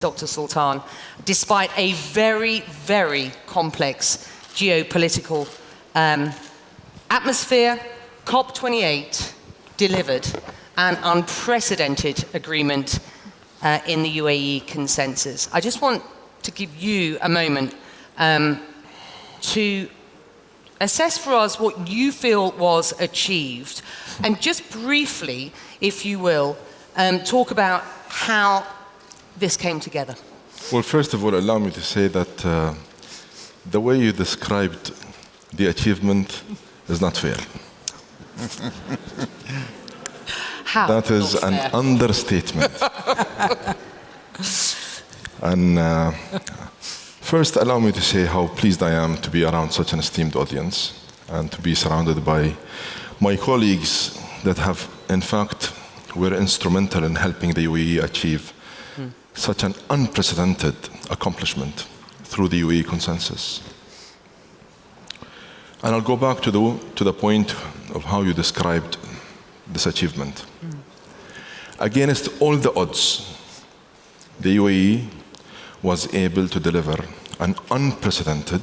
Dr. Sultan, despite a very, very complex geopolitical atmosphere. COP28 delivered an unprecedented agreement in the UAE consensus. I just want to give you a moment to assess for us what you feel was achieved, and just briefly, if you will, talk about how this came together. Well, first of all, allow me to say that the way you described the achievement is not fair. How? That is an understatement. And first, allow me to say how pleased I am to be around such an esteemed audience and to be surrounded by my colleagues that have, in fact, were instrumental in helping the UAE achieve such an unprecedented accomplishment through the UAE consensus. And I'll go back to the point of how you described this achievement. Against all the odds, the UAE was able to deliver an unprecedented,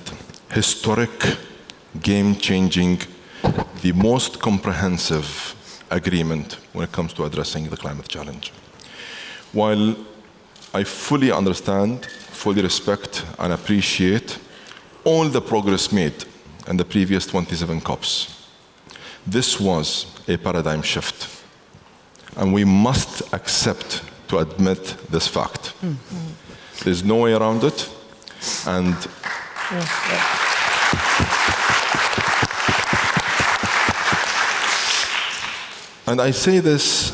historic, game-changing, the most comprehensive agreement when it comes to addressing the climate challenge. While I fully understand, fully respect, and appreciate all the progress made in the previous 27 COPs, this was a paradigm shift. And we must accept to admit this fact. There's no way around it. And I say this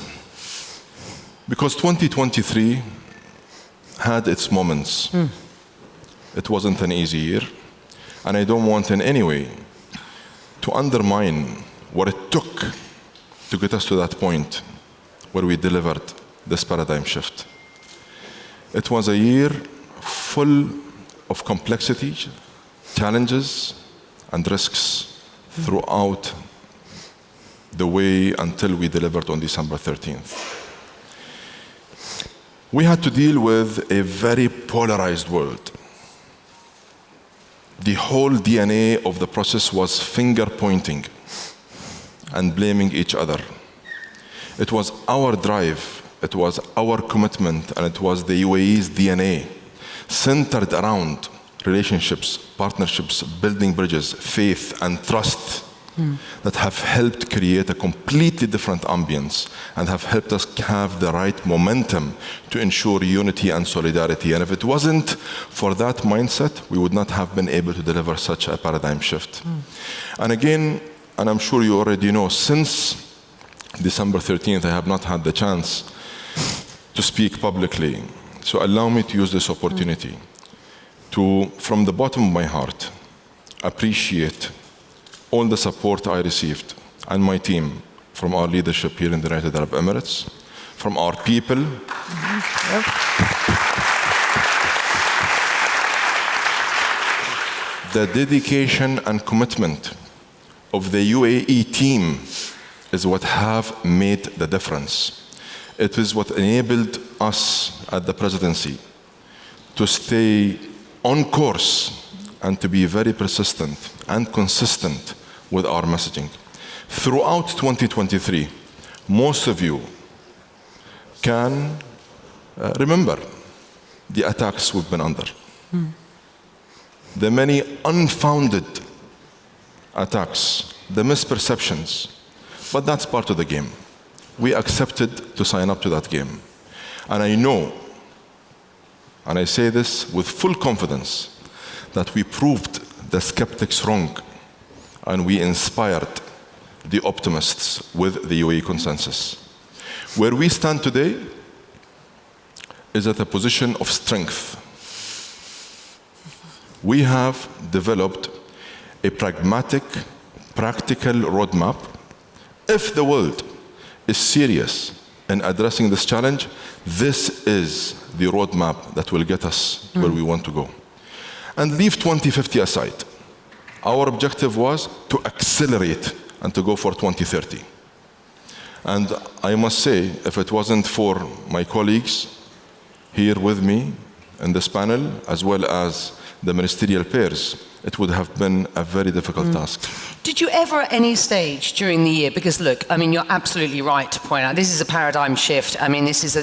because 2023 had its moments. It wasn't an easy year, and I don't want in any way to undermine what it took to get us to that point where we delivered this paradigm shift. It was a year full of complexities, challenges, and risks throughout the way until we delivered on December 13th. We had to deal with a very polarized world. The whole DNA of the process was finger-pointing and blaming each other. It was our drive, it was our commitment, and it was the UAE's DNA, centered around relationships, partnerships, building bridges, faith, and trust that have helped create a completely different ambience and have helped us have the right momentum to ensure unity and solidarity. And if it wasn't for that mindset, we would not have been able to deliver such a paradigm shift. And again, and I'm sure you already know, since December 13th, I have not had the chance to speak publicly. So allow me to use this opportunity to, from the bottom of my heart, appreciate all the support I received and my team from our leadership here in the United Arab Emirates, from our people, the dedication and commitment of the UAE team is what have made the difference. It is what enabled us at the presidency to stay on course and to be very persistent and consistent with our messaging. Throughout 2023, most of you can remember the attacks we've been under. The many unfounded attacks, the misperceptions, but that's part of the game. We accepted to sign up to that game. And I know, and I say this with full confidence, that we proved the skeptics wrong, and we inspired the optimists with the UAE consensus. Where we stand today is at a position of strength. We have developed a pragmatic, practical roadmap. If the world is serious in addressing this challenge, this is the roadmap that will get us where we want to go. And leave 2050 aside. Our objective was to accelerate and to go for 2030. And I must say, if it wasn't for my colleagues here with me, in this panel, as well as the ministerial pairs, it would have been a very difficult task. Did you ever at any stage during the year, because look, I mean, you're absolutely right to point out, this is a paradigm shift. I mean, this is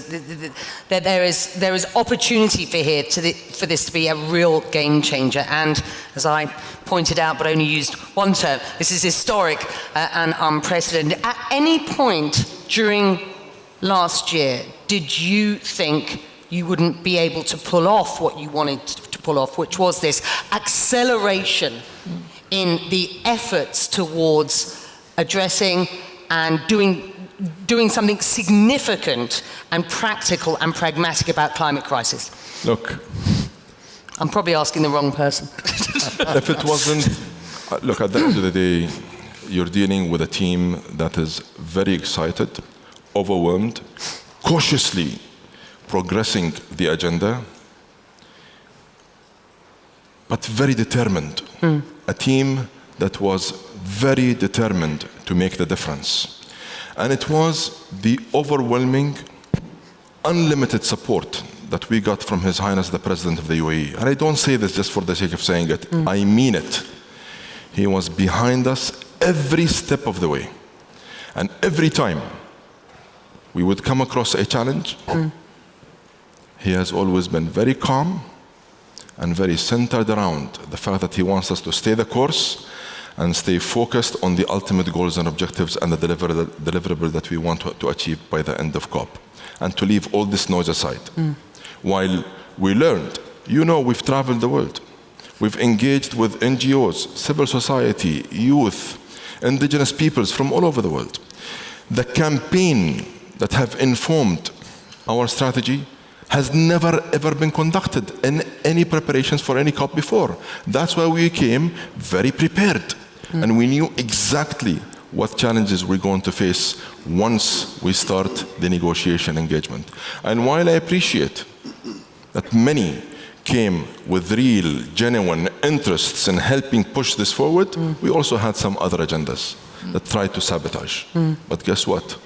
there is opportunity for this to be a real game changer. And as I pointed out, but only used one term, this is historic and unprecedented. At any point during last year, did you think you wouldn't be able to pull off what you wanted to pull off, which was this acceleration in the efforts towards addressing and doing something significant and practical and pragmatic about climate crisis? Look, I'm probably asking the wrong person. if it wasn't, look, at the end of the day, you're dealing with a team that is very excited, overwhelmed, cautiously progressing the agenda, but very determined. A team that was very determined to make the difference. And it was the overwhelming, unlimited support that we got from His Highness the President of the UAE. And I don't say this just for the sake of saying it. I mean it. He was behind us every step of the way. And every time we would come across a challenge, he has always been very calm and very centered around the fact that he wants us to stay the course and stay focused on the ultimate goals and objectives and the deliverable that we want to achieve by the end of COP. And to leave all this noise aside. While we learned, we've traveled the world. We've engaged with NGOs, civil society, youth, indigenous peoples from all over the world. The campaign that have informed our strategy has never ever been conducted in any preparations for any COP before. That's why we came very prepared. And we knew exactly what challenges we're going to face once we start the negotiation engagement. And while I appreciate that many came with real, genuine interests in helping push this forward, we also had some other agendas that tried to sabotage. But guess what?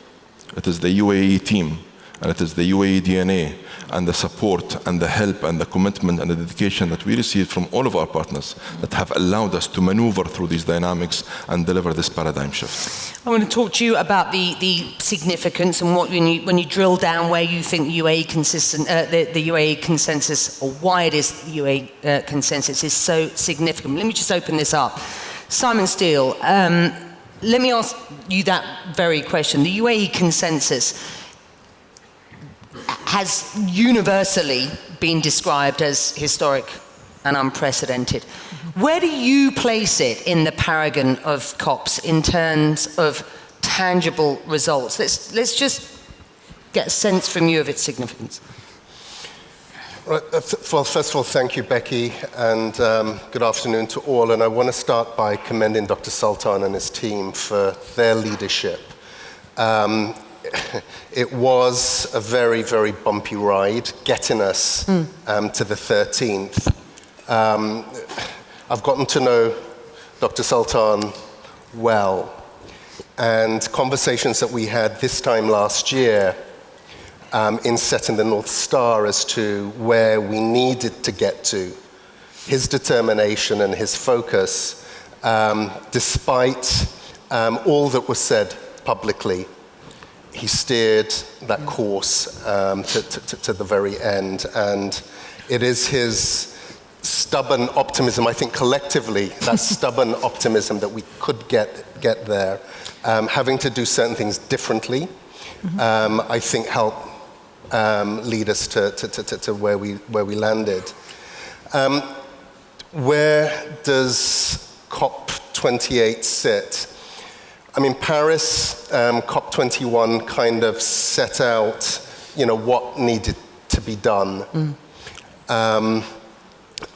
It is the UAE team, and it is the UAE DNA, and the support, and the help, and the commitment, and the dedication that we received from all of our partners that have allowed us to maneuver through these dynamics and deliver this paradigm shift. I want to talk to you about the significance and what when you drill down where you think the UAE consensus, or why it is the UAE consensus is so significant. Let me just open this up. Simon Steele, let me ask you that very question. The UAE consensus has universally been described as historic and unprecedented. Where do you place it in the paragon of COPs in terms of tangible results? Let's just get a sense from you of its significance. Right. Well, first of all, thank you, Becky, and good afternoon to all. And I want to start by commending Dr. Sultan and his team for their leadership. It was a very, very bumpy ride getting us to the 13th. I've gotten to know Dr. Sultan well, and conversations that we had this time last year in setting the North Star as to where we needed to get to. His determination and his focus, despite all that was said publicly, he steered that course to the very end. And it is his stubborn optimism, I think collectively, that stubborn optimism that we could get there, having to do certain things differently, I think helped lead us to where we landed. Where does COP28 sit? I mean, Paris, COP21 kind of set out, what needed to be done.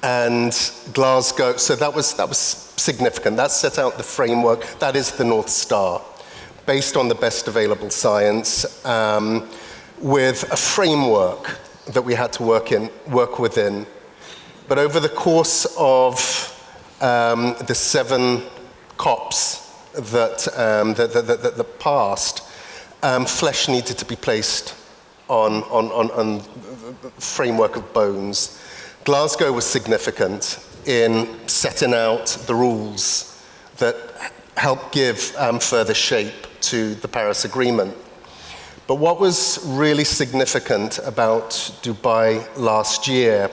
And Glasgow, so that was significant. That set out the framework. That is the North Star, based on the best available science, with a framework that we had to work within. But over the course of the 7 COPs that passed, flesh needed to be placed on framework of bones. Glasgow was significant in setting out the rules that help give further shape to the Paris Agreement. But what was really significant about Dubai last year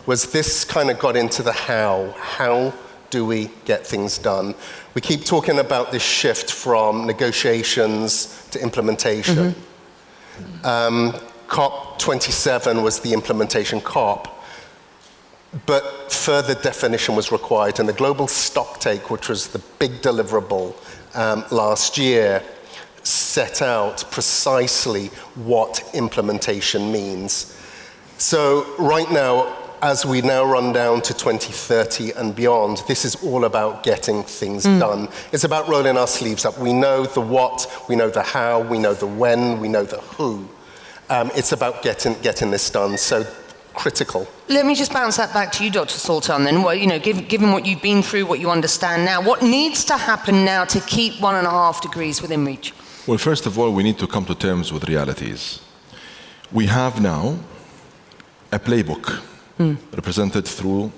was this kind of got into the how. How do we get things done? We keep talking about this shift from negotiations to implementation. COP27 was the implementation COP, but further definition was required, and the global stocktake, which was the big deliverable last year, set out precisely what implementation means. So right now, as we now run down to 2030 and beyond, this is all about getting things done. It's about rolling our sleeves up. We know the what, we know the how, we know the when, we know the who. It's about getting this done, so critical. Let me just bounce that back to you, Dr. Sultan, then. Well, given what you've been through, what you understand now, what needs to happen now to keep 1.5 degrees within reach? Well, first of all, we need to come to terms with realities. We have now a playbook represented through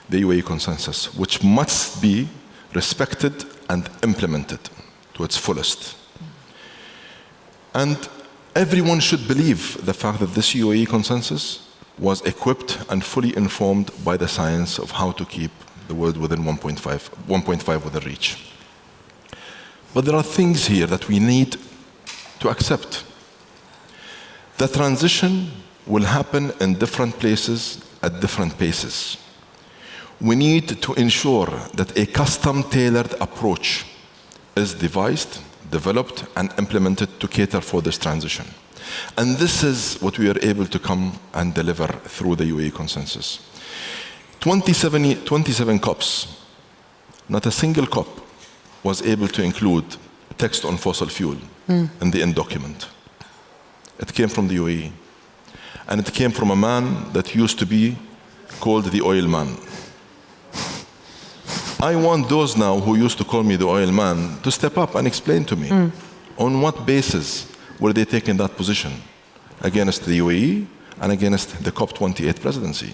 the UAE consensus, which must be respected and implemented to its fullest. And everyone should believe the fact that this UAE consensus was equipped and fully informed by the science of how to keep the world within 1.5 within reach. But there are things here that we need to accept. The transition will happen in different places at different paces. We need to ensure that a custom-tailored approach is devised, developed, and implemented to cater for this transition. And this is what we are able to come and deliver through the UAE consensus. 27 COPs, not a single COP was able to include text on fossil fuel in the end document. It came from the UAE. And it came from a man that used to be called the oil man. I want those now who used to call me the oil man to step up and explain to me on what basis were they taking that position against the UAE and against the COP28 presidency.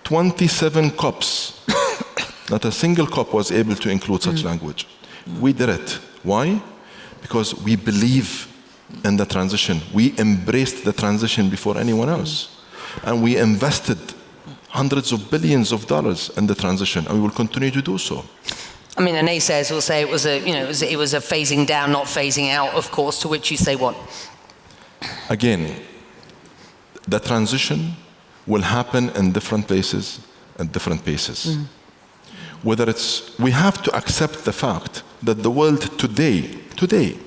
27 COPs, not a single COP was able to include such language. We did it. Why? Because we believe in the transition. We embraced the transition before anyone else. And we invested hundreds of billions of dollars in the transition, and we will continue to do so. I mean, the naysayers will say it was a phasing down, not phasing out, of course, to which you say what? Again, the transition will happen in different places and different paces. Whether it's, we have to accept the fact that the world today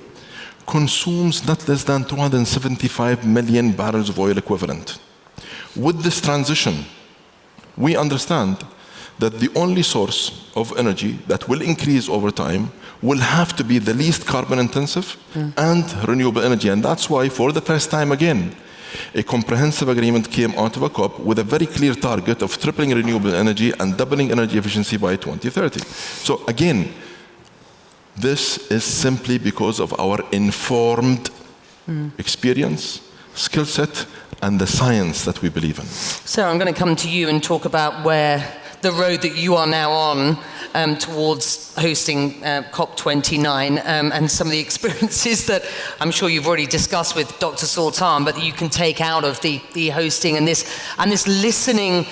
consumes not less than 275 million barrels of oil equivalent. With this transition, we understand that the only source of energy that will increase over time will have to be the least carbon intensive and renewable energy. And that's why, for the first time again, a comprehensive agreement came out of a COP with a very clear target of tripling renewable energy and doubling energy efficiency by 2030. So again, this is simply because of our informed experience, skill set, and the science that we believe in. Sarah, I'm going to come to you and talk about where the road that you are now on towards hosting COP29 and some of the experiences that I'm sure you've already discussed with Dr. Sultan, but that you can take out of the hosting and this listening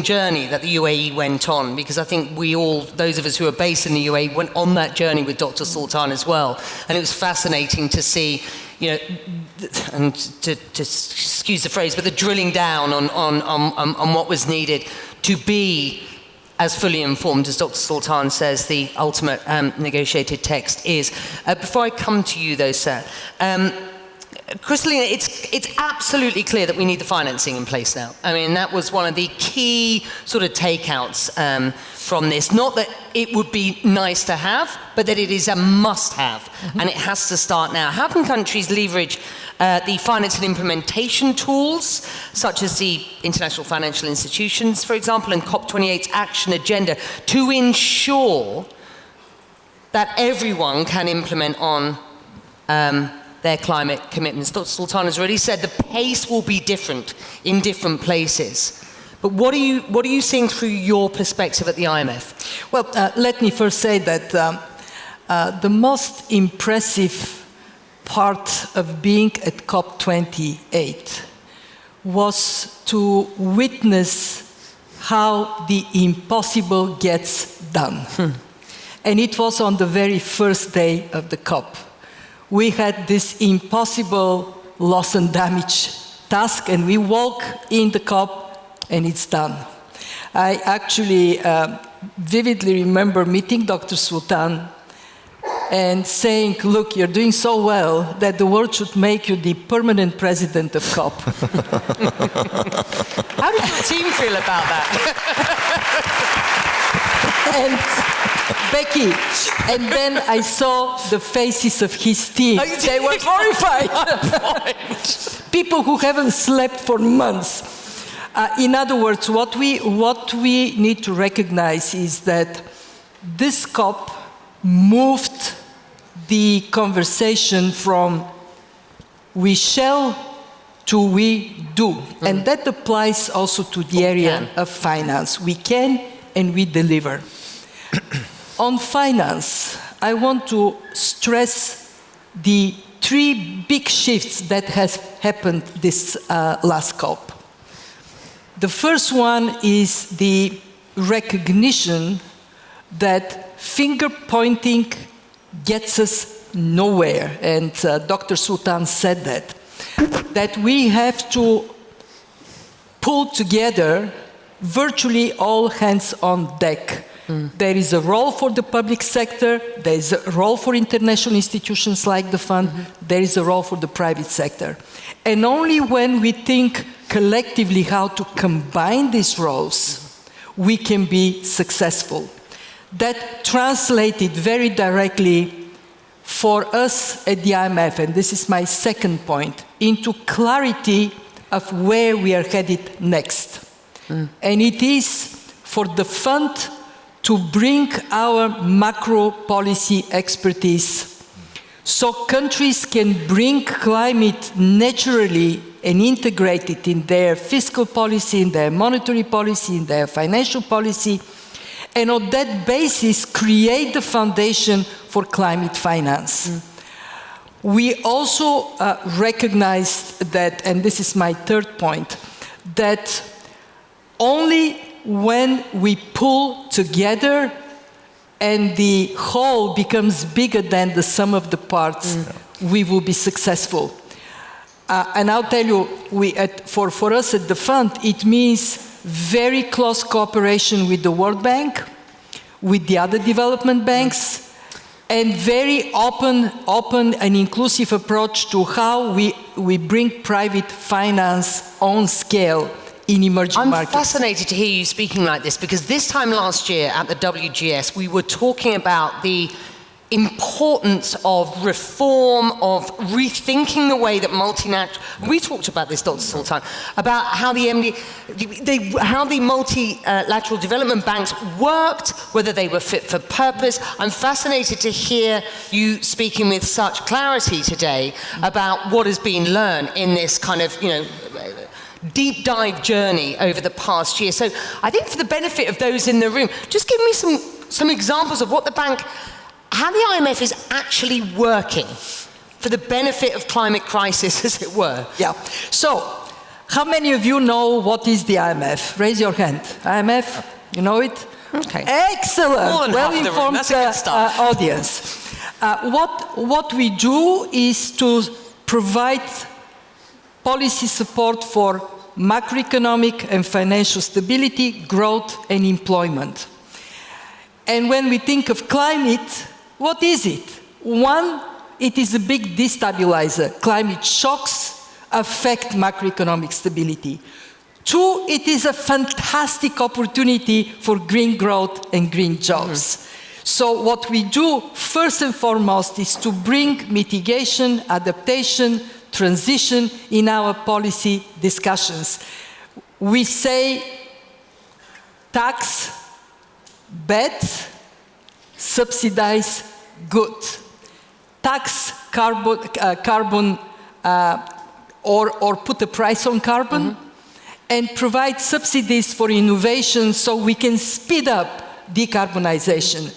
journey that the UAE went on, because I think we all, those of us who are based in the UAE, went on that journey with Dr. Sultan as well. And it was fascinating to see, and to excuse the phrase, but the drilling down on what was needed to be as fully informed, as Dr. Sultan says, the ultimate negotiated text is. Before I come to you though, sir, Kristalina, it's absolutely clear that we need the financing in place now. I mean, that was one of the key sort of takeouts from this. Not that it would be nice to have, but that it is a must-have, and it has to start now. How can countries leverage the finance and implementation tools, such as the International Financial Institutions, for example, and COP28's action agenda, to ensure that everyone can implement on their climate commitments? Dr. Sultan has already said the pace will be different in different places. But what are you seeing through your perspective at the IMF? Well, let me first say that the most impressive part of being at COP28 was to witness how the impossible gets done. And it was on the very first day of the COP. We had this impossible loss and damage task, and we walk in the COP, and it's done. I actually vividly remember meeting Dr. Sultan and saying, look, you're doing so well that the world should make you the permanent president of COP. How did your team feel about that? And Becky, and then I saw the faces of his team. They were horrified. People who haven't slept for months. In other words, what we need to recognize is that this COP moved the conversation from we shall to we do. And that applies also to the area of finance. We can and we deliver. On finance, I want to stress the three big shifts that has happened this last COP. The first one is the recognition that finger pointing gets us nowhere, and Dr. Sultan said that we have to pull together virtually all hands on deck. There is a role for the public sector, there is a role for international institutions like the fund, there is a role for the private sector. And only when we think collectively how to combine these roles, we can be successful. That translated very directly for us at the IMF, and this is my second point, into clarity of where we are headed next. And it is for the fund to bring our macro policy expertise so countries can bring climate naturally and integrate it in their fiscal policy, in their monetary policy, in their financial policy, and on that basis create the foundation for climate finance. We also recognized that, and this is my third point, that only when we pull together and the whole becomes bigger than the sum of the parts, we will be successful. And I'll tell you, for us at the fund, it means very close cooperation with the World Bank, with the other development banks, and very open and inclusive approach to how we bring private finance on scale in emerging markets. I'm fascinated to hear you speaking like this, because this time last year at the WGS, we were talking about the importance of reform, of rethinking the way that multinational... We talked about this, Dr. Sultan, about how the multilateral development banks worked, whether they were fit for purpose. I'm fascinated to hear you speaking with such clarity today about what has been learned in this kind of, deep dive journey over the past year. So I think for the benefit of those in the room, just give me some examples of what the bank, how the IMF is actually working for the benefit of climate crisis, as it were. Yeah. So, how many of you know what is the IMF? Raise your hand. IMF, you know it? Okay. Excellent. Well-informed audience. What we do is to provide policy support for macroeconomic and financial stability, growth, and employment. And when we think of climate, what is it? One, it is a big destabilizer. Climate shocks affect macroeconomic stability. Two, it is a fantastic opportunity for green growth and green jobs. So what we do, first and foremost, is to bring mitigation, adaptation, transition in our policy discussions. We say tax bad, subsidize good. Tax carbon or put a price on carbon, and provide subsidies for innovation so we can speed up decarbonization.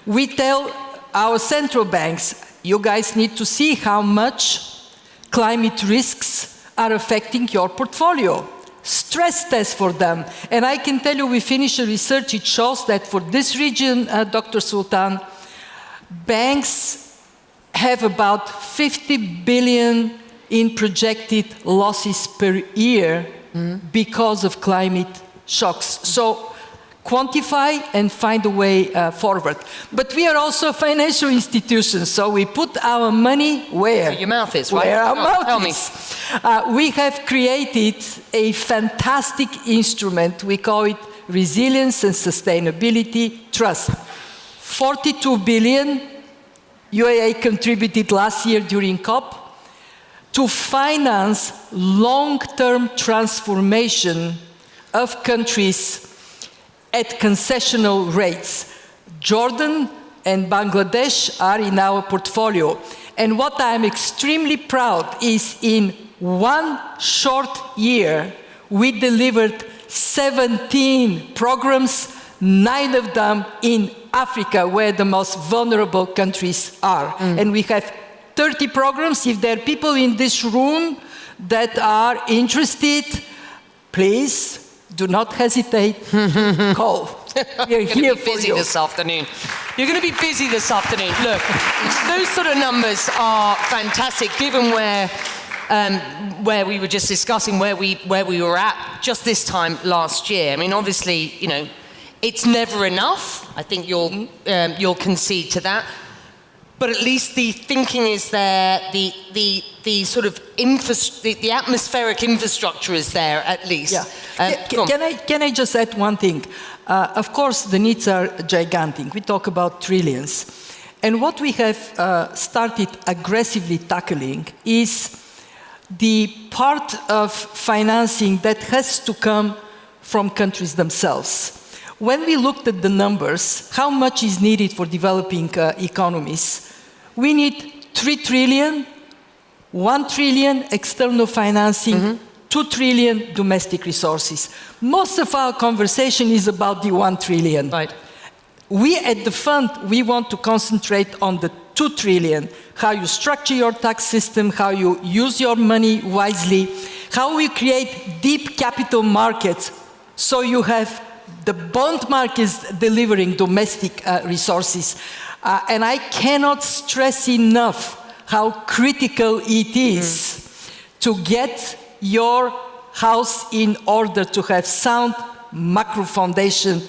We tell our central banks, you guys need to see how much climate risks are affecting your portfolio. Stress test for them. And I can tell you, we finished a research, it shows that for this region, Dr. Sultan, banks have about 50 billion in projected losses per year because of climate shocks. So quantify and find a way forward. But we are also a financial institution, so we put our money where? Your mouth is, right? Where our mouth tell is. We have created a fantastic instrument. We call it Resilience and Sustainability Trust. 42 billion UAE contributed last year during COP to finance long-term transformation of countries at concessional rates. Jordan and Bangladesh are in our portfolio. And what I'm extremely proud is in one short year, we delivered 17 programs, 9 of them in Africa, where the most vulnerable countries are. And we have 30 programs. If there are people in this room that are interested, please do not hesitate. Call. We are here for you. This afternoon. You're going to be busy this afternoon. Look, those sort of numbers are fantastic, given where we were just discussing where we were at just this time last year. I mean, obviously, you know, it's never enough. I think you'll concede to that. But at least the thinking is there, the sort of the atmospheric infrastructure is there at least. Yeah. Can I just add one thing? Of course, the needs are gigantic. We talk about trillions. And what we have started aggressively tackling is the part of financing that has to come from countries themselves. When we looked at the numbers, how much is needed for developing economies, we need 3 trillion, 1 trillion external financing, 2 trillion domestic resources. Most of our conversation is about the 1 trillion. Right. We at the fund, we want to concentrate on the 2 trillion, how you structure your tax system, how you use your money wisely, how we create deep capital markets so you have the bond markets delivering domestic resources. And I cannot stress enough how critical it is to get your house in order to have sound macro foundation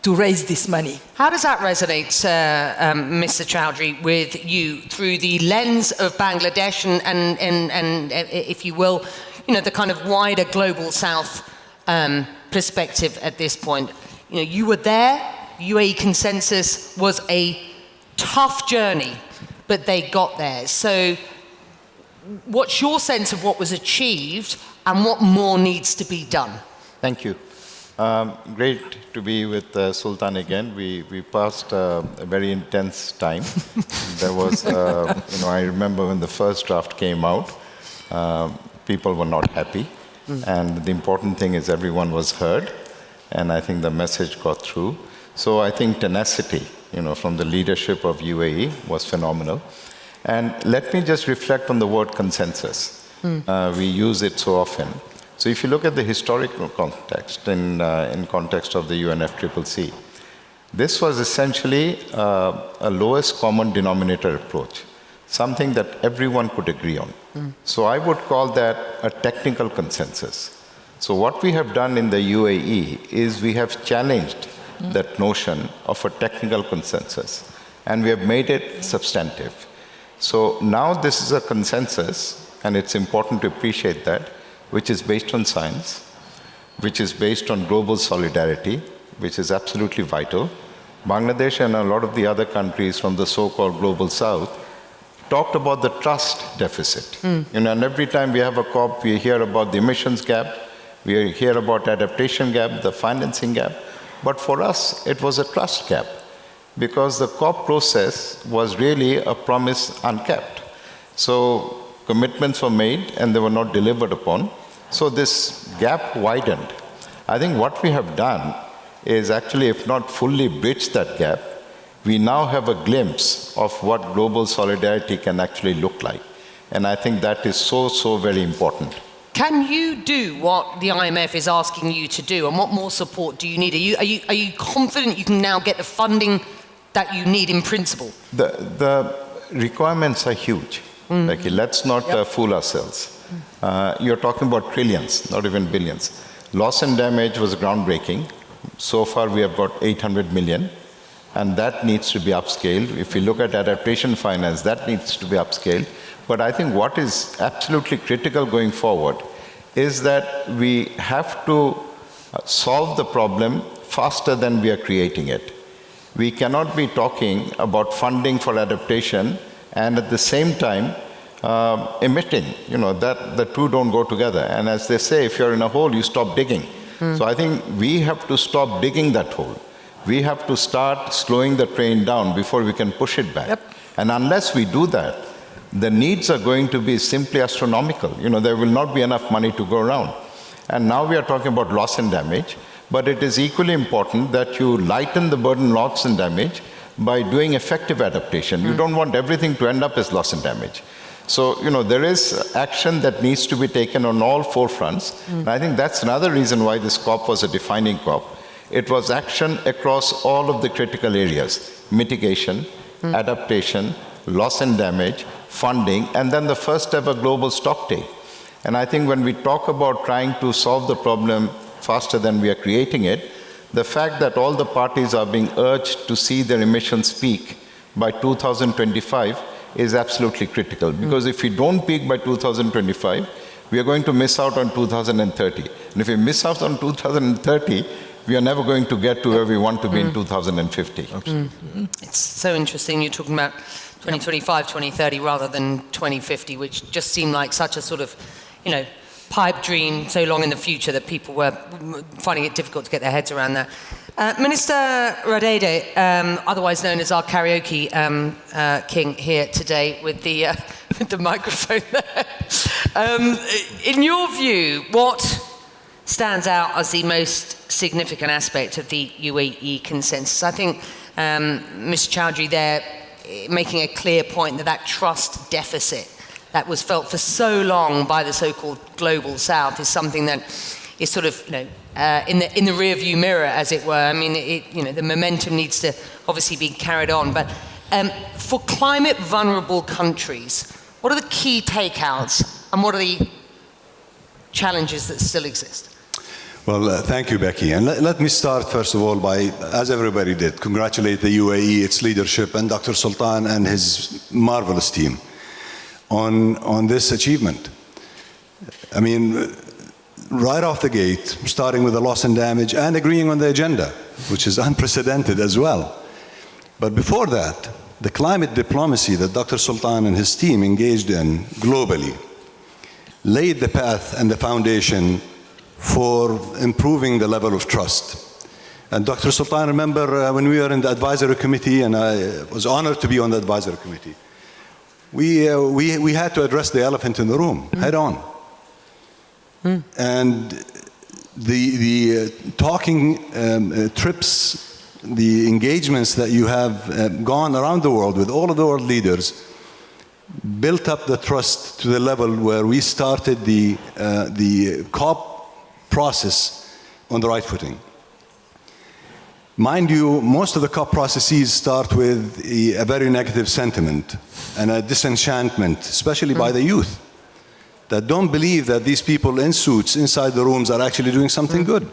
to raise this money. How does that resonate, Mr. Chowdhury, with you through the lens of Bangladesh and if you will, you know, the kind of wider global South perspective at this point? You know, you were there. UAE consensus was a tough journey, but they got there. So what's your sense of what was achieved and what more needs to be done? Thank you. Great to be with Sultan again. We passed a very intense time. There was, I remember when the first draft came out, people were not happy. And the important thing is everyone was heard. And I think the message got through. So I think tenacity, from the leadership of UAE was phenomenal. And let me just reflect on the word consensus. We use it so often. So if you look at the historical context, in context of the UNFCCC, this was essentially a lowest common denominator approach, something that everyone could agree on. So I would call that a technical consensus. So what we have done in the UAE is we have challenged that notion of a technical consensus, and we have made it substantive. So now this is a consensus, and it's important to appreciate that, which is based on science, which is based on global solidarity, which is absolutely vital. Bangladesh and a lot of the other countries from the so-called global south talked about the trust deficit. And every time we have a COP, we hear about the emissions gap, we hear about adaptation gap, the financing gap. But for us, it was a trust gap, because the COP process was really a promise unkept. So commitments were made and they were not delivered upon. So this gap widened. I think what we have done is actually, if not fully bridged that gap, we now have a glimpse of what global solidarity can actually look like. And I think that is so, so very important. Can you do what the IMF is asking you to do, and what more support do you need? Are you confident you can now get the funding that you need in principle? The requirements are huge. Like, let's not fool ourselves. You're talking about trillions, not even billions. Loss and damage was groundbreaking. So far, we have got 800 million, and that needs to be upscaled. If you look at adaptation finance, that needs to be upscaled. But I think what is absolutely critical going forward is that we have to solve the problem faster than we are creating it. We cannot be talking about funding for adaptation and at the same time emitting. That the two don't go together. And as they say, if you're in a hole, you stop digging. So I think we have to stop digging that hole. We have to start slowing the train down before we can push it back. And unless we do that, the needs are going to be simply astronomical. There will not be enough money to go around. And now we are talking about loss and damage, but it is equally important that you lighten the burden loss and damage by doing effective adaptation. You don't want everything to end up as loss and damage. So, there is action that needs to be taken on all four fronts. And I think that's another reason why this COP was a defining COP. It was action across all of the critical areas: mitigation, adaptation, loss and damage, funding, and then the first ever global stock take. And I think when we talk about trying to solve the problem faster than we are creating it, the fact that all the parties are being urged to see their emissions peak by 2025 is absolutely critical. Because if we don't peak by 2025, we are going to miss out on 2030. And if we miss out on 2030, we are never going to get to where we want to be in 2050. It's so interesting you're talking about 2025, 2030 rather than 2050, which just seemed like such a sort of, pipe dream so long in the future that people were finding it difficult to get their heads around that. Minister Radede, otherwise known as our karaoke king here today with the microphone there. In your view, what stands out as the most significant aspect of the UAE consensus? I think Mr. Chowdhury there making a clear point that trust deficit that was felt for so long by the so-called global south is something that is sort of, in the rear-view mirror, as it were. I mean, the momentum needs to obviously be carried on. But for climate-vulnerable countries, what are the key takeouts and what are the challenges that still exist? Well, thank you, Becky. And let me start, first of all, by, as everybody did, congratulate the UAE, its leadership, and Dr. Sultan and his marvelous team on this achievement. I mean, right off the gate, starting with the loss and damage and agreeing on the agenda, which is unprecedented as well. But before that, the climate diplomacy that Dr. Sultan and his team engaged in globally laid the path and the foundation for improving the level of trust. And Dr. Sultan, remember when we were in the advisory committee, and I was honored to be on the advisory committee, we had to address the elephant in the room head on. And the talking trips, the engagements that you have gone around the world with all of the world leaders built up the trust to the level where we started the COP process on the right footing. Mind you, most of the COP processes start with a very negative sentiment and a disenchantment, especially by the youth, that don't believe that these people in suits inside the rooms are actually doing something good.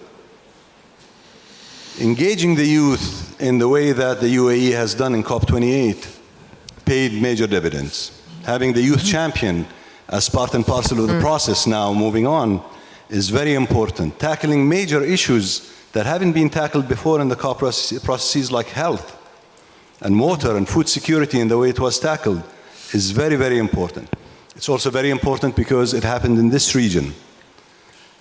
Engaging the youth in the way that the UAE has done in COP28 paid major dividends. Having the youth champion as part and parcel of the process now moving on is very important. Tackling major issues that haven't been tackled before in the COP processes like health and water and food security in the way it was tackled is very, very important. It's also very important because it happened in this region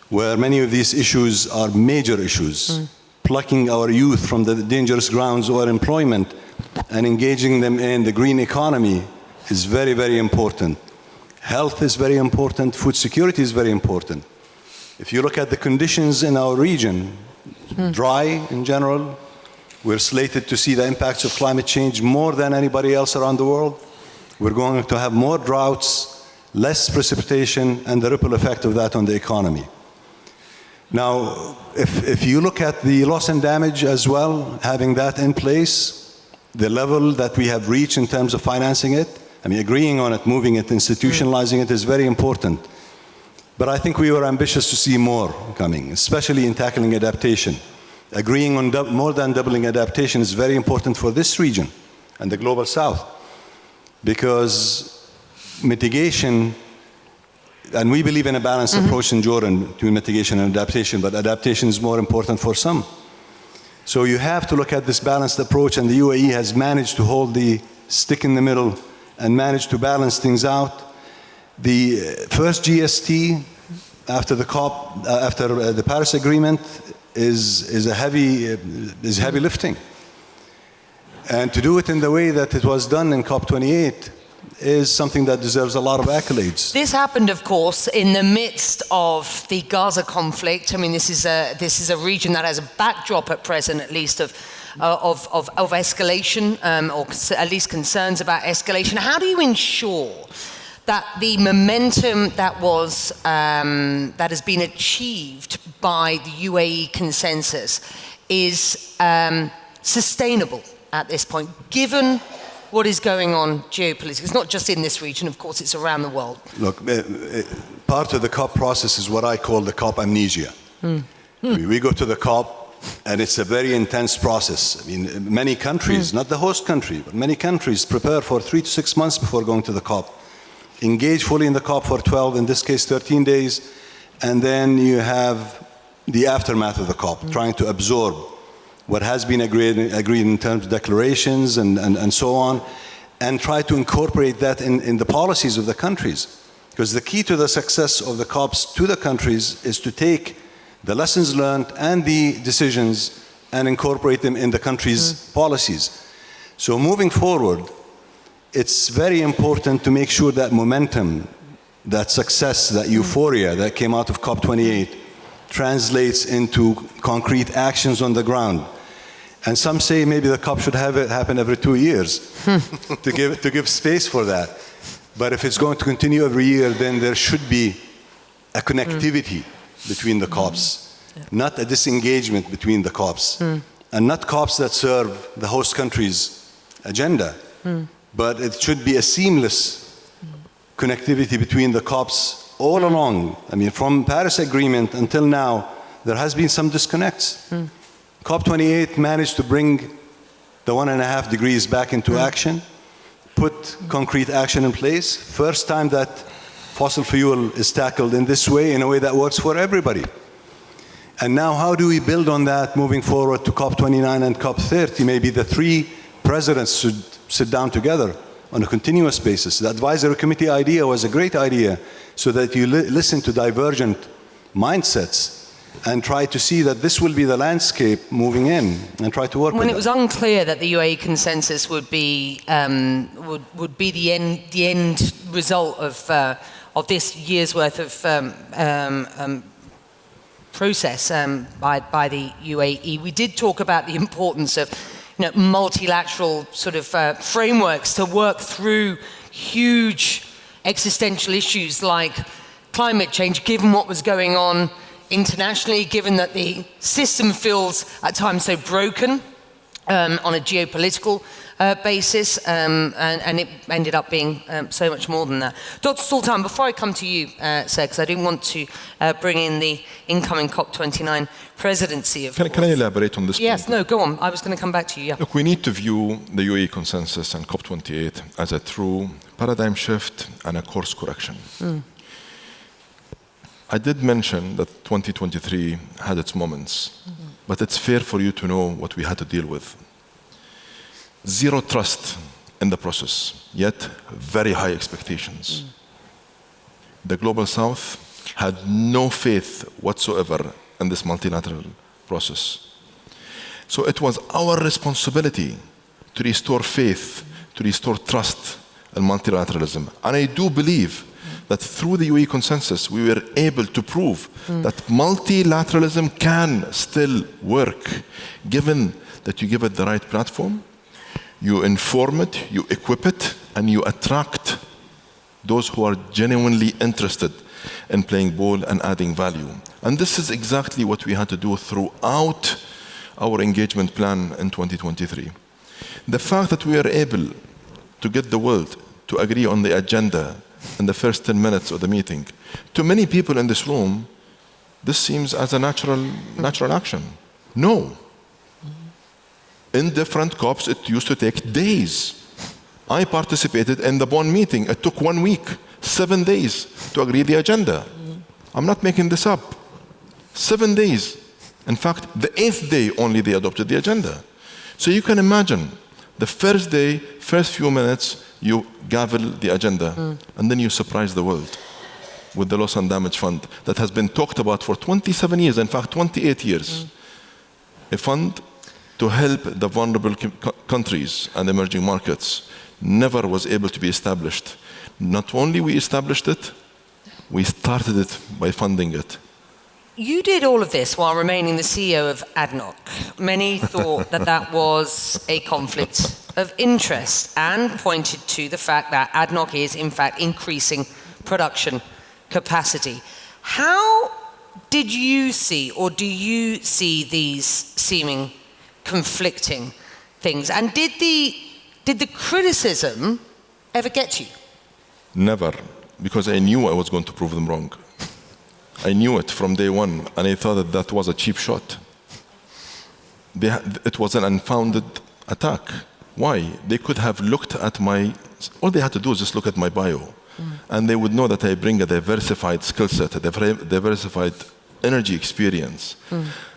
where many of these issues are major issues. Plucking our youth from the dangerous grounds of employment and engaging them in the green economy is very, very important. Health is very important. Food security is very important. If you look at the conditions in our region, dry in general, we're slated to see the impacts of climate change more than anybody else around the world. We're going to have more droughts, less precipitation, and the ripple effect of that on the economy. Now, if you look at the loss and damage as well, having that in place, the level that we have reached in terms of financing it, I mean, agreeing on it, moving it, institutionalizing it is very important. But I think we were ambitious to see more coming, especially in tackling adaptation. Agreeing on more than doubling adaptation is very important for this region and the global south, because mitigation, and we believe in a balanced approach in Jordan between mitigation and adaptation, but adaptation is more important for some. So you have to look at this balanced approach, and the UAE has managed to hold the stick in the middle and managed to balance things out. The first GST after the COP, after the Paris Agreement, is heavy lifting, and to do it in the way that it was done in COP28 is something that deserves a lot of accolades. This happened, of course, in the midst of the Gaza conflict. I mean, this is a region that has a backdrop at present, at least, of escalation, or at least concerns about escalation. How do you ensure that the momentum that has been achieved by the UAE consensus is sustainable at this point, given what is going on geopolitically? It's not just in this region, of course, it's around the world. Look, part of the COP process is what I call the COP amnesia. We go to the COP, and it's a very intense process. I mean, many countries, not the host country, but many countries prepare for 3 to 6 months before going to the COP. Engage fully in the COP for 12, in this case 13 days, and then you have the aftermath of the COP, trying to absorb what has been agreed in terms of declarations and so on, and try to incorporate that in the policies of the countries. Because the key to the success of the COPs to the countries is to take the lessons learned and the decisions and incorporate them in the country's policies. So moving forward, it's very important to make sure that momentum, that success, that euphoria that came out of COP28 translates into concrete actions on the ground. And some say maybe the COP should have it happen every 2 years to give space for that. But if it's going to continue every year, then there should be a connectivity between the COPs, not a disengagement between the COPs, and not COPs that serve the host country's agenda. But it should be a seamless connectivity between the COPs all along. I mean, from Paris Agreement until now, there has been some disconnects. COP28 managed to bring the 1.5 degrees back into action, put concrete action in place. First time that fossil fuel is tackled in this way, in a way that works for everybody. And now how do we build on that moving forward to COP29 and COP30? Maybe the 3 presidents should sit down together on a continuous basis. The advisory committee idea was a great idea, so that you listen to divergent mindsets and try to see that this will be the landscape moving in, and try to work with it. When it was unclear that the UAE consensus would be the end result of this year's worth of process by the UAE, we did talk about the importance of multilateral sort of frameworks to work through huge existential issues like climate change, given what was going on internationally, given that the system feels at times so broken on a geopolitical basis, and it ended up being so much more than that. Dr. Sultan, before I come to you, sir, because I didn't want to bring in the incoming COP29 presidency. Can I elaborate on this point? Yes, no, go on. I was going to come back to you, yeah. Look, we need to view the UAE consensus and COP28 as a true paradigm shift and a course correction. I did mention that 2023 had its moments, but it's fair for you to know what we had to deal with. Zero trust in the process, yet very high expectations. The Global South had no faith whatsoever in this multilateral process. So it was our responsibility to restore faith, to restore trust in multilateralism. And I do believe that through the UAE consensus, we were able to prove that multilateralism can still work, given that you give it the right platform, you inform it, you equip it, and you attract those who are genuinely interested in playing ball and adding value. And this is exactly what we had to do throughout our engagement plan in 2023. The fact that we are able to get the world to agree on the agenda in the first 10 minutes of the meeting, to many people in this room, this seems as a natural action. No. In different COPs, it used to take days. I participated in the Bonn meeting. It took 1 week, 7 days to agree the agenda. I'm not making this up. 7 days. In fact, the 8th day only they adopted the agenda. So you can imagine, the first day, first few minutes, you gavel the agenda, and then you surprise the world with the loss and damage fund that has been talked about for 27 years, in fact, 28 years. A fund to help the vulnerable countries and emerging markets never was able to be established. Not only we established it, we started it by funding it. You did all of this while remaining the CEO of ADNOC. Many thought that that was a conflict of interest and pointed to the fact that ADNOC is, in fact, increasing production capacity. How did you see, or do you see, these seeming conflicting things? And did the criticism ever get you? Never, because I knew I was going to prove them wrong. I knew it from day one, and I thought that that was a cheap shot. It was an unfounded attack. Why? They could have looked at all they had to do is just look at my bio, and they would know that I bring a diversified skill set, a diversified energy experience.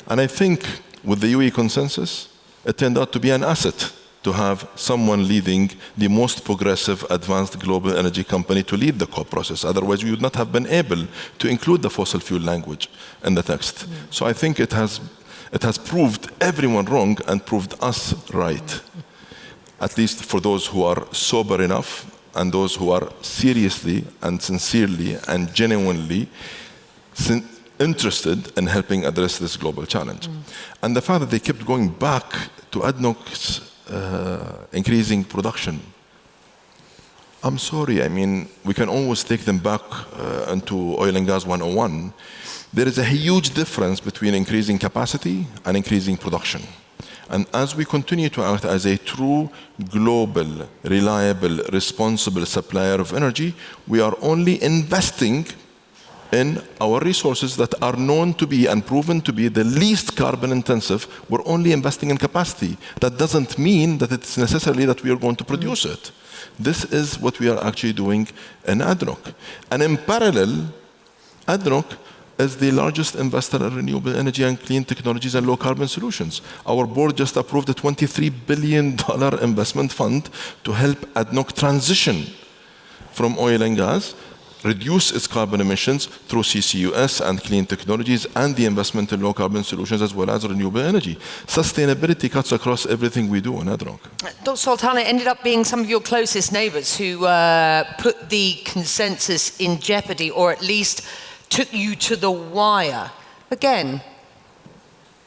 And I think with the UAE consensus, it turned out to be an asset to have someone leading the most progressive, advanced global energy company to lead the COP process. Otherwise, we would not have been able to include the fossil fuel language in the text. So I think it has proved everyone wrong and proved us right, at least for those who are sober enough and those who are seriously and sincerely and genuinely interested in helping address this global challenge. And the fact that they kept going back to ADNOC's increasing production. I'm sorry, I mean, we can always take them back into oil and gas 101. There is a huge difference between increasing capacity and increasing production. And as we continue to act as a true global, reliable, responsible supplier of energy, we are only investing in our resources that are known to be and proven to be the least carbon intensive. We're only investing in capacity. That doesn't mean that it's necessarily that we are going to produce it. This is what we are actually doing in ADNOC. And in parallel, ADNOC is the largest investor in renewable energy and clean technologies and low carbon solutions. Our board just approved a $23 billion investment fund to help ADNOC transition from oil and gas, reduce its carbon emissions through CCUS and clean technologies and the investment in low carbon solutions as well as renewable energy. Sustainability cuts across everything we do in ADNOC. Dr. Sultan, it ended up being some of your closest neighbours who put the consensus in jeopardy, or at least took you to the wire. Again,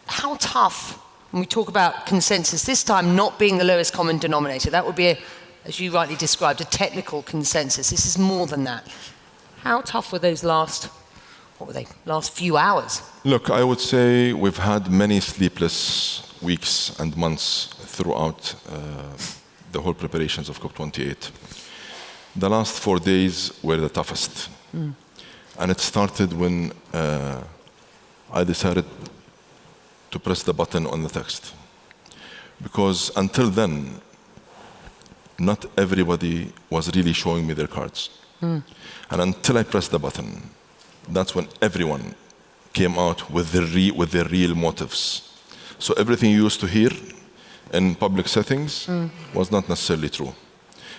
how tough, when we talk about consensus, this time not being the lowest common denominator, that would be, as you rightly described, a technical consensus. This is more than that. How tough were those last few hours? Look, I would say we've had many sleepless weeks and months throughout the whole preparations of COP28. The last 4 days were the toughest. And it started when I decided to press the button on the text. Because until then, not everybody was really showing me their cards. And until I pressed the button, that's when everyone came out with their real motives. So everything you used to hear in public settings was not necessarily true.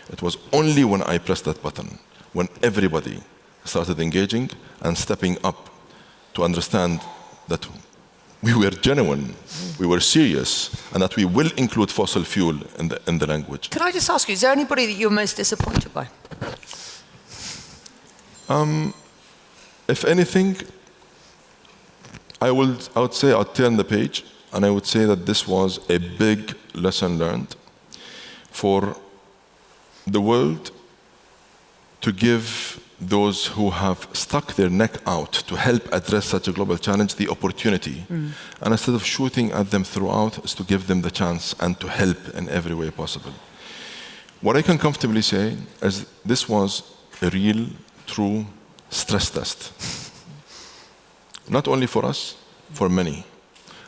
It was only when I pressed that button, when everybody started engaging and stepping up to understand that we were genuine, we were serious, and that we will include fossil fuel in the language. Could I just ask you, is there anybody that you're most disappointed by? If anything, I would say I'd turn the page, and I would say that this was a big lesson learned for the world to give those who have stuck their neck out to help address such a global challenge the opportunity. And instead of shooting at them throughout, is to give them the chance and to help in every way possible. What I can comfortably say is this was a real, true stress test. Not only for us, for many.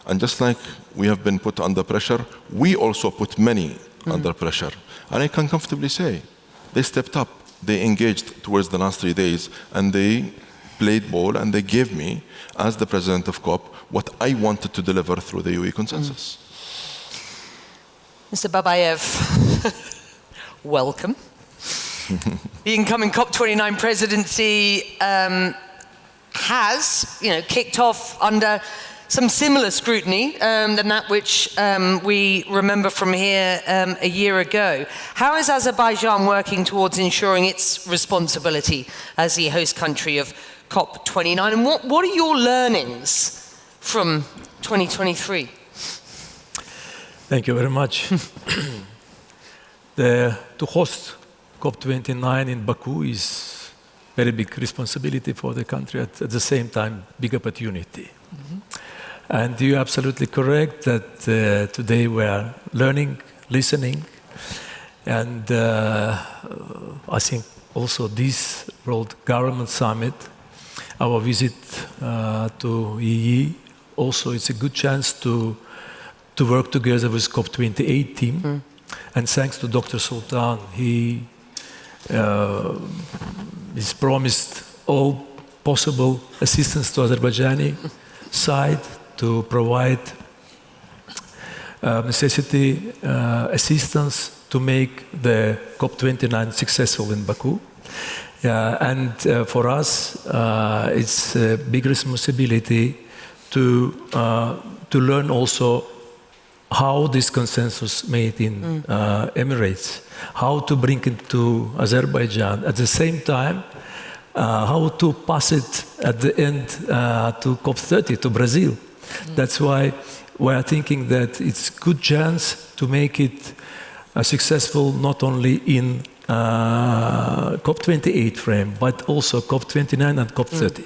And just like we have been put under pressure, we also put many under pressure. And I can comfortably say, they stepped up, they engaged towards the last 3 days, and they played ball, and they gave me, as the president of COP, what I wanted to deliver through the UAE consensus. Mr. Babayev, welcome. The incoming COP29 presidency has, kicked off under some similar scrutiny than that which we remember from here a year ago. How is Azerbaijan working towards ensuring its responsibility as the host country of COP29? And what are your learnings from 2023? Thank you very much. To host COP29 in Baku is very big responsibility for the country, at the same time, big opportunity. And you're absolutely correct that today we are learning, listening, and I think also this World Government Summit, our visit to UAE, also it's a good chance to work together with COP28 team. And thanks to Dr. Sultan, he has promised all possible assistance to Azerbaijani side to provide necessity assistance to make the COP29 successful in Baku. And for us, it's a big responsibility to learn also how this consensus made in Emirates, how to bring it to Azerbaijan, at the same time, how to pass it at the end to COP30, to Brazil. That's why we are thinking that it's a good chance to make it successful not only in COP28 frame, but also COP29 and COP30.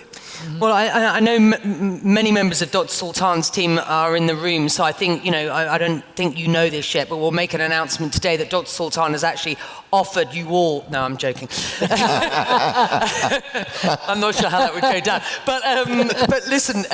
Well, I know many members of Dr. Sultan's team are in the room, so I think, I don't think you know this yet, but we'll make an announcement today that Dr. Sultan has actually offered you all... No, I'm joking. I'm not sure how that would go down. But listen,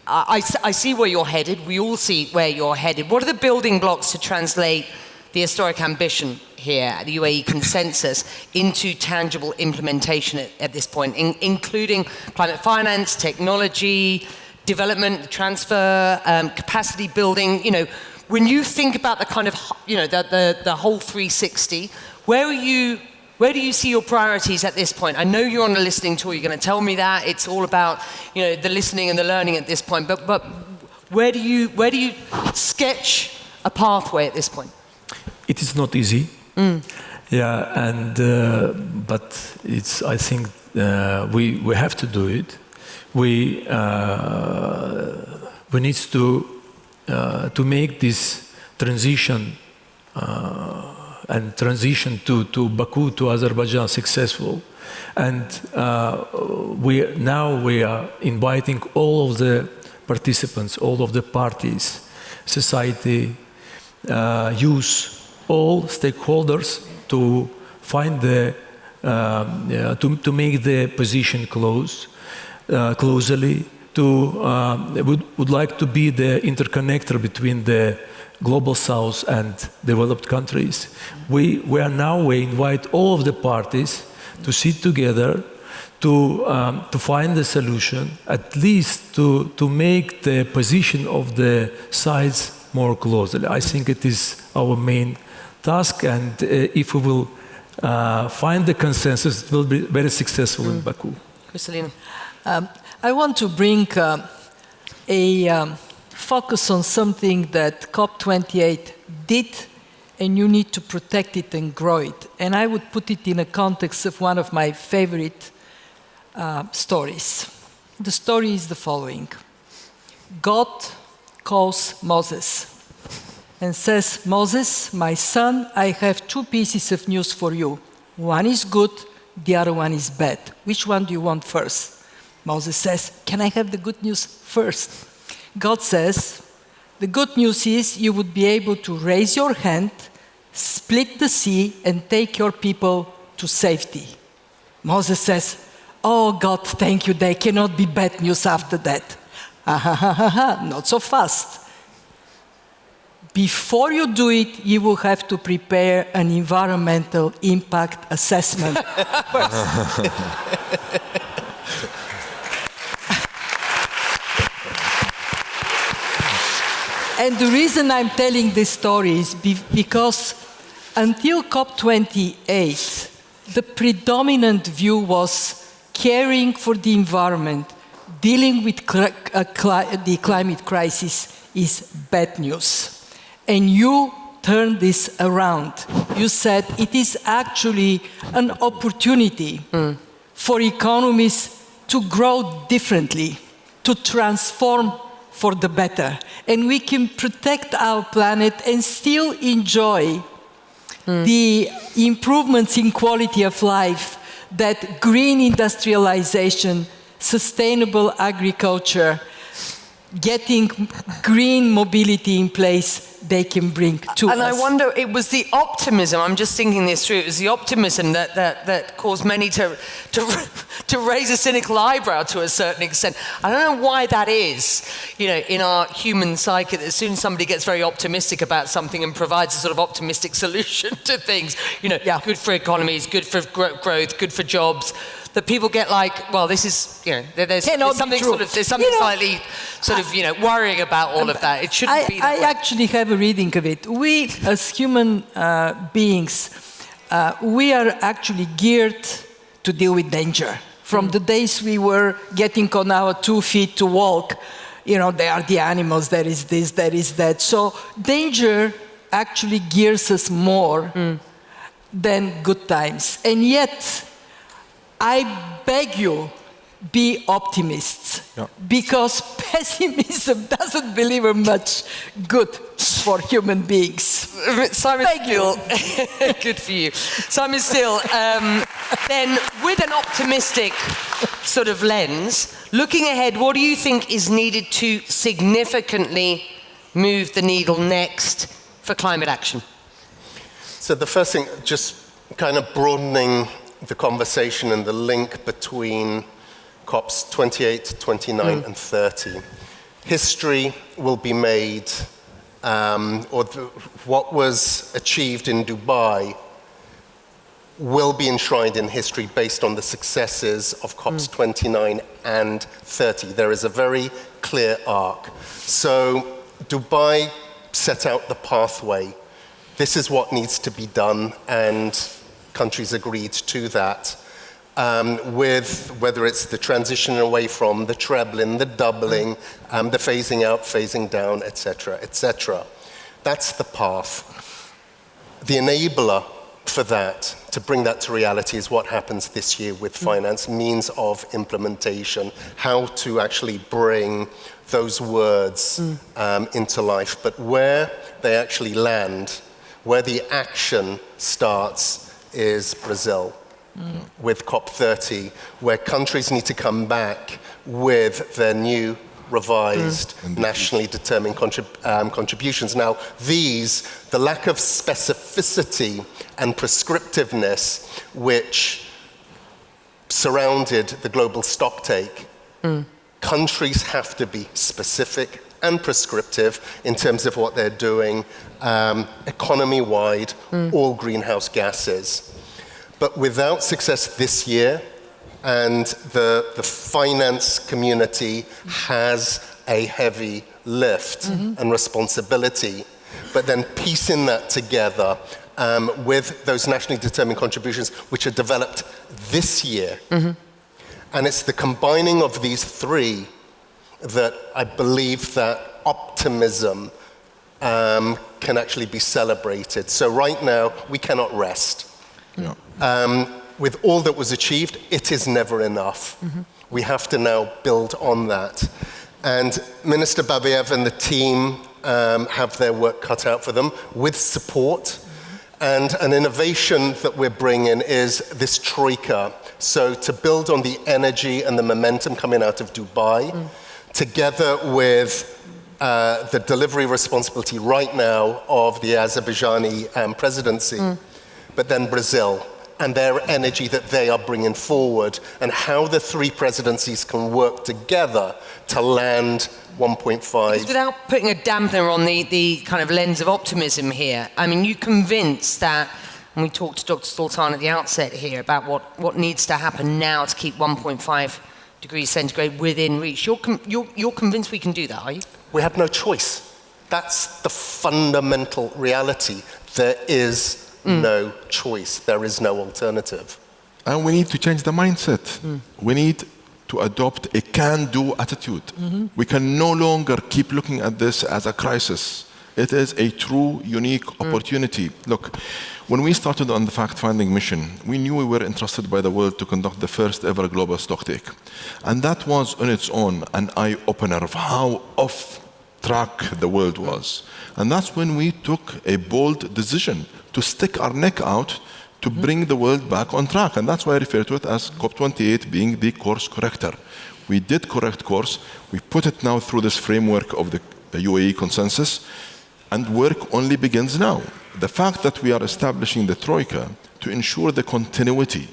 I see where you're headed. We all see where you're headed. What are the building blocks to translate the historic ambition here, the UAE consensus, into tangible implementation at this point, including climate finance, technology, development, transfer, capacity building? When you think about the kind of, the whole 360, where do you see your priorities at this point? I know you're on a listening tour. You're going to tell me that it's all about, the listening and the learning at this point. But where do you sketch a pathway at this point? It is not easy. Yeah, and but it's. I think we have to do it. We need to make this transition and transition to Baku, to Azerbaijan successful. And we are inviting all of the participants, all of the parties, society, youth, all stakeholders to find to make the position closely. Would like to be the interconnector between the global south and developed countries. We invite all of the parties to sit together to find a solution, at least to make the position of the sides more closely. I think it is our main task, and if we will find the consensus, it will be very successful in Baku. Kristalina. I want to bring a focus on something that COP28 did, and you need to protect it and grow it. and I would put it in a context of one of my favorite stories. The story is the following. God calls Moses and says, Moses, my son, I have two pieces of news for you. One is good, the other one is bad. Which one do you want first? Moses says, can I have the good news first? God says, the good news is you would be able to raise your hand, split the sea, and take your people to safety. Moses says, oh God, thank you, there cannot be bad news after that. Not so fast. Before you do it, you will have to prepare an environmental impact assessment first. And the reason I'm telling this story is because until COP28, the predominant view was caring for the environment, dealing with the climate crisis is bad news. And you turned this around. You said it is actually an opportunity for economies to grow differently, to transform for the better. And we can protect our planet and still enjoy the improvements in quality of life that green industrialization, sustainable agriculture, getting green mobility in place, they can bring to us. And I wonder, it was the optimism, I'm just thinking this through, it was the optimism that caused many to raise a cynical eyebrow to a certain extent. I don't know why that is, in our human psyche, that as soon as somebody gets very optimistic about something and provides a sort of optimistic solution to things, good for economies, good for growth, good for jobs, that people get like, well, this is, there's something slightly worrying about all of that. It shouldn't be that way. I actually have a reading of it. We, as human beings, we are actually geared to deal with danger. From the days we were getting on our 2 feet to walk, there are the animals, there is this, there is that. So danger actually gears us more than good times. And yet, I beg you, be optimists, because pessimism doesn't deliver much good for human beings. Simon Steele, good for you. Simon Steele, then with an optimistic sort of lens, looking ahead, what do you think is needed to significantly move the needle next for climate action? So the first thing, just kind of broadening the conversation and the link between COPs 28, 29, and 30. History will be made, what was achieved in Dubai will be enshrined in history based on the successes of COPs 29 and 30. There is a very clear arc. So Dubai set out the pathway. This is what needs to be done, and countries agreed to that, with whether it's the transition away from the trebling, the doubling, the phasing out, phasing down, etc., etc. That's the path. The enabler for that, to bring that to reality, is what happens this year with finance, means of implementation, how to actually bring those words into life. But where they actually land, where the action starts, is Brazil with COP30, where countries need to come back with their new revised nationally determined contributions. Now, the lack of specificity and prescriptiveness which surrounded the global stocktake, countries have to be specific and prescriptive in terms of what they're doing, economy-wide, all greenhouse gases. But without success this year, and the finance community has a heavy lift and responsibility, but then piecing that together with those nationally determined contributions which are developed this year. And it's the combining of these three that I believe that optimism can actually be celebrated. So right now, we cannot rest. Yeah. With all that was achieved, it is never enough. We have to now build on that. And Minister Babayev and the team have their work cut out for them with support. And an innovation that we're bringing is this troika. So to build on the energy and the momentum coming out of Dubai, together with the delivery responsibility right now of the Azerbaijani presidency, but then Brazil, and their energy that they are bringing forward, and how the three presidencies can work together to land 1.5. Because without putting a dampener on the kind of lens of optimism here, I mean, you convinced that, and we talked to Dr. Sultan at the outset here about what needs to happen now to keep 1.5 degrees centigrade within reach. You're convinced we can do that, are you? We have no choice. That's the fundamental reality. There is no choice. There is no alternative. And we need to change the mindset. We need to adopt a can-do attitude. We can no longer keep looking at this as a crisis. It is a true, unique opportunity. Look, when we started on the fact-finding mission, we knew we were entrusted by the world to conduct the first ever global stocktake. And that was on its own an eye-opener of how off track the world was. And that's when we took a bold decision to stick our neck out to bring the world back on track. And that's why I refer to it as COP28 being the course corrector. We did correct course. We put it now through this framework of the UAE consensus, and work only begins now. The fact that we are establishing the Troika to ensure the continuity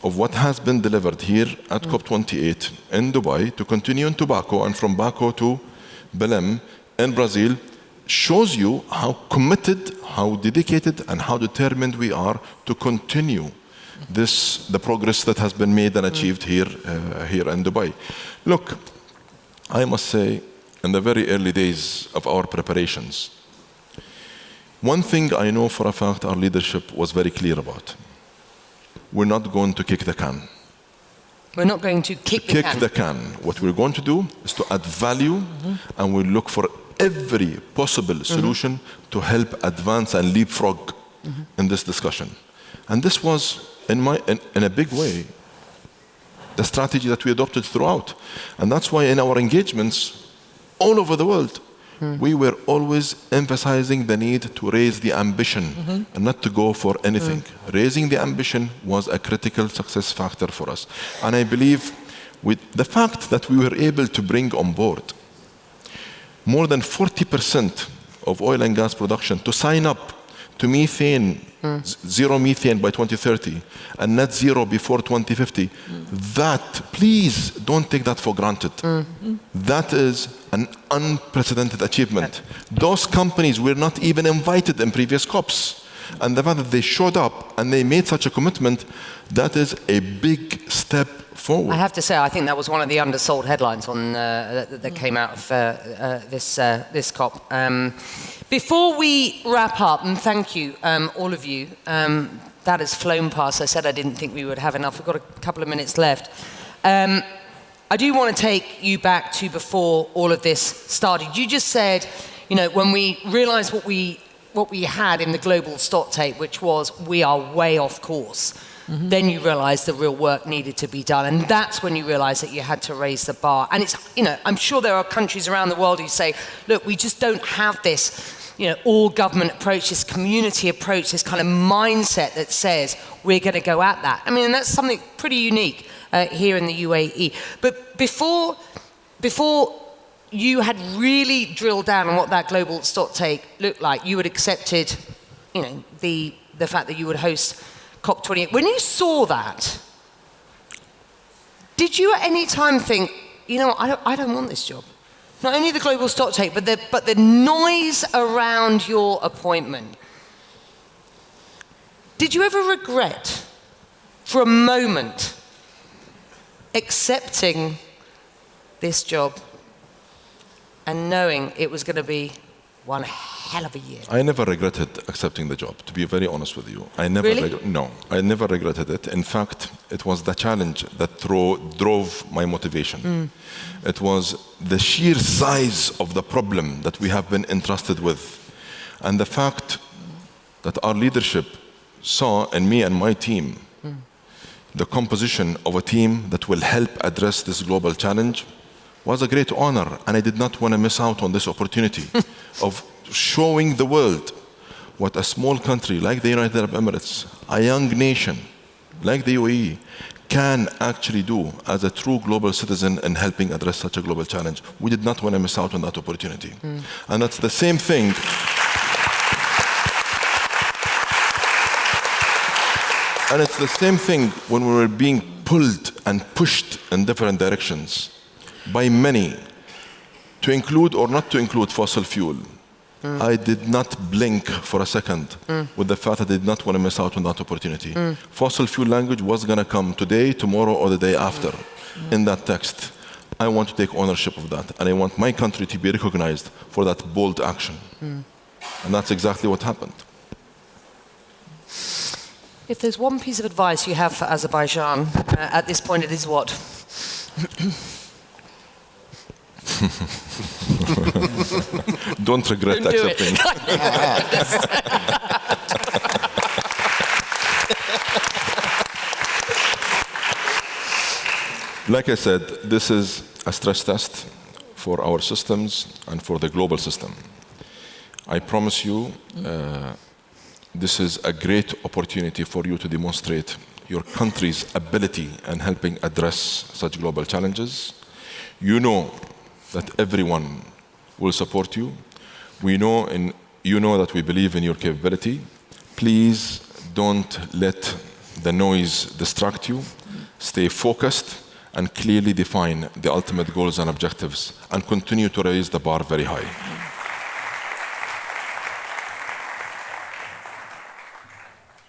of what has been delivered here at COP28 in Dubai to continue in Baku, and from Baku to Belém in Brazil, shows you how committed, how dedicated, and how determined we are to continue the progress that has been made and achieved here in Dubai. Look, I must say, in the very early days of our preparations, one thing I know for a fact our leadership was very clear about. We're not going to kick the can. We're not going to kick the can. What we're going to do is to add value, and we'll look for every possible solution to help advance and leapfrog in this discussion. And this was, in a big way, the strategy that we adopted throughout. And that's why in our engagements all over the world, we were always emphasizing the need to raise the ambition and not to go for anything. Raising the ambition was a critical success factor for us. And I believe with the fact that we were able to bring on board more than 40% of oil and gas production to sign up to methane, zero methane by 2030, and net zero before 2050, that, please don't take that for granted. That is an unprecedented achievement. Those companies were not even invited in previous COPs. And the fact that they showed up and they made such a commitment, that is a big step forward. I have to say, I think that was one of the undersold headlines on, that came out of this COP. Before we wrap up, and thank you, all of you, that has flown past. I said I didn't think we would have enough. We've got a couple of minutes left. I do want to take you back to before all of this started. You just said, you know, when we realized what we had in the global stocktake, which was we are way off course, then you realized the real work needed to be done. And that's when you realized that you had to raise the bar. And it's, you know, I'm sure there are countries around the world who say, look, we just don't have this, you know, all government approach, this community approach, this kind of mindset that says we're going to go at that. I mean, and that's something pretty unique here in the UAE. But before you had really drilled down on what that global stocktake looked like, you had accepted, you know, the fact that you would host COP28. When you saw that, did you at any time think, you know, I don't want this job? Not only the global stocktake, but the noise around your appointment. Did you ever regret, for a moment, accepting this job and knowing it was going to be one hell of a year? I never regretted accepting the job, to be very honest with you. I never Really? I never regretted it. In fact, it was the challenge that drove my motivation. It was the sheer size of the problem that we have been entrusted with, and the fact that our leadership saw in me and my team the composition of a team that will help address this global challenge was a great honor, and I did not want to miss out on this opportunity of showing the world what a small country like the United Arab Emirates, a young nation like the UAE, can actually do as a true global citizen in helping address such a global challenge. We did not want to miss out on that opportunity. And that's the same thing. And it's the same thing when we were being pulled and pushed in different directions by many to include or not to include fossil fuel. I did not blink for a second with the fact that I did not want to miss out on that opportunity. Fossil fuel language was going to come today, tomorrow, or the day after in that text. I want to take ownership of that, and I want my country to be recognized for that bold action. And that's exactly what happened. If there's one piece of advice you have for Azerbaijan at this point, it is what? Don't regret accepting. Like I said, this is a stress test for our systems and for the global system. I promise you, this is a great opportunity for you to demonstrate your country's ability in helping address such global challenges. You know that everyone will support you. You know that we believe in your capability. Please don't let the noise distract you. Stay focused and clearly define the ultimate goals and objectives, and continue to raise the bar very high.